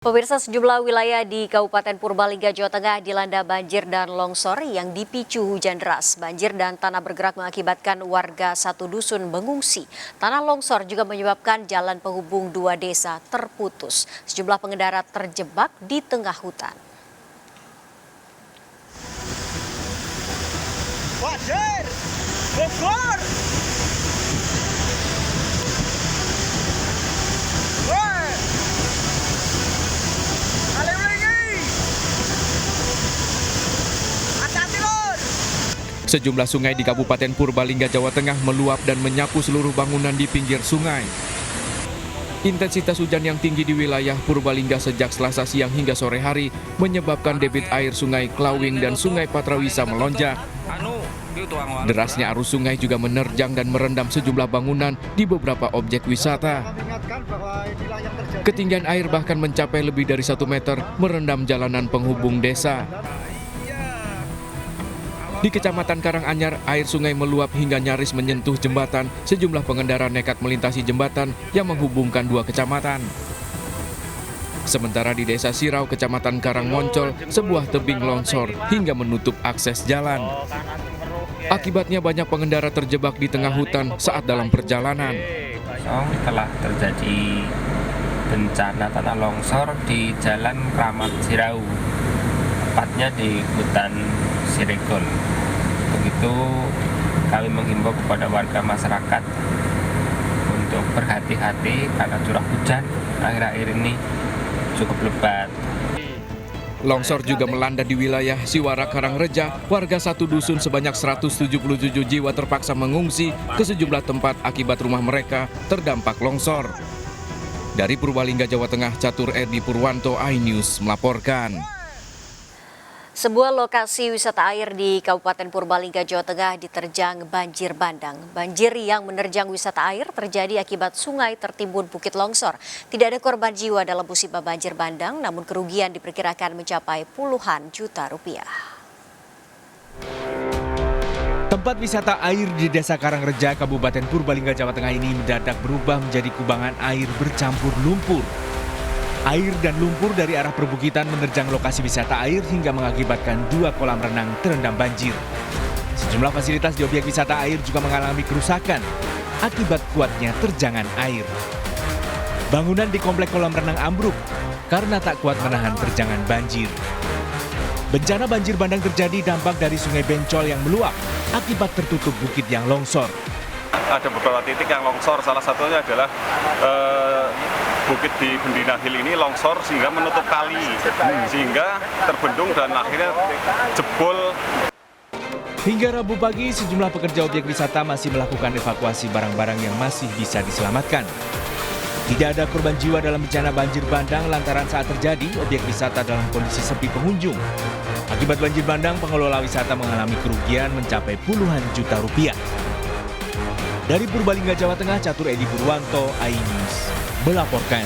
Pemirsa, sejumlah wilayah di Kabupaten Purbalingga, Jawa Tengah dilanda banjir dan longsor yang dipicu hujan deras. Banjir dan tanah bergerak mengakibatkan warga satu dusun mengungsi. Tanah longsor juga menyebabkan jalan penghubung dua desa terputus. Sejumlah pengendara terjebak di tengah hutan. Banjir! Bogor! Sejumlah sungai di Kabupaten Purbalingga, Jawa Tengah meluap dan menyapu seluruh bangunan di pinggir sungai. Intensitas hujan yang tinggi di wilayah Purbalingga sejak Selasa siang hingga sore hari menyebabkan debit air Sungai Klawing dan Sungai Patrawisa melonjak. Derasnya arus sungai juga menerjang dan merendam sejumlah bangunan di beberapa objek wisata. Ketinggian air bahkan mencapai lebih dari 1 meter merendam jalanan penghubung desa. Di Kecamatan Karanganyar, air sungai meluap hingga nyaris menyentuh jembatan. Sejumlah pengendara nekat melintasi jembatan yang menghubungkan dua kecamatan. Sementara di Desa Sirau, Kecamatan Karangmoncol, sebuah tebing longsor hingga menutup akses jalan. Akibatnya banyak pengendara terjebak di tengah hutan saat dalam perjalanan. Telah terjadi bencana tanah longsor di Jalan Kramat Sirau, tepatnya di hutan Siregol. Begitu kami menghimbau kepada warga masyarakat untuk berhati-hati karena curah hujan akhir-akhir ini cukup lebat. Longsor juga melanda di wilayah Siwara Karangreja. Warga satu dusun sebanyak 177 jiwa terpaksa mengungsi ke sejumlah tempat akibat rumah mereka terdampak longsor. Dari Purbalingga, Jawa Tengah, Catur Edi Purwanto, iNews melaporkan. Sebuah lokasi wisata air di Kabupaten Purbalingga, Jawa Tengah diterjang banjir bandang. Banjir yang menerjang wisata air terjadi akibat sungai tertimbun bukit longsor. Tidak ada korban jiwa dalam musibah banjir bandang, namun kerugian diperkirakan mencapai puluhan juta rupiah. Tempat wisata air di Desa Karangreja, Kabupaten Purbalingga, Jawa Tengah ini mendadak berubah menjadi kubangan air bercampur lumpur. Air dan lumpur dari arah perbukitan menerjang lokasi wisata air hingga mengakibatkan 2 kolam renang terendam banjir. Sejumlah fasilitas di objek wisata air juga mengalami kerusakan akibat kuatnya terjangan air. Bangunan di komplek kolam renang ambruk karena tak kuat menahan terjangan banjir. Bencana banjir bandang terjadi dampak dari Sungai Bencol yang meluap akibat tertutup bukit yang longsor. Ada beberapa titik yang longsor, salah satunya adalah bukit di Bendina Hill ini longsor sehingga menutup kali, sehingga terbendung dan akhirnya jebol. Hingga Rabu pagi, sejumlah pekerja objek wisata masih melakukan evakuasi barang-barang yang masih bisa diselamatkan. Tidak ada korban jiwa dalam bencana banjir bandang lantaran saat terjadi, objek wisata dalam kondisi sepi pengunjung. Akibat banjir bandang, pengelola wisata mengalami kerugian mencapai puluhan juta rupiah. Dari Purbalingga, Jawa Tengah, Catur Edi Purwanto, iNews melaporkan.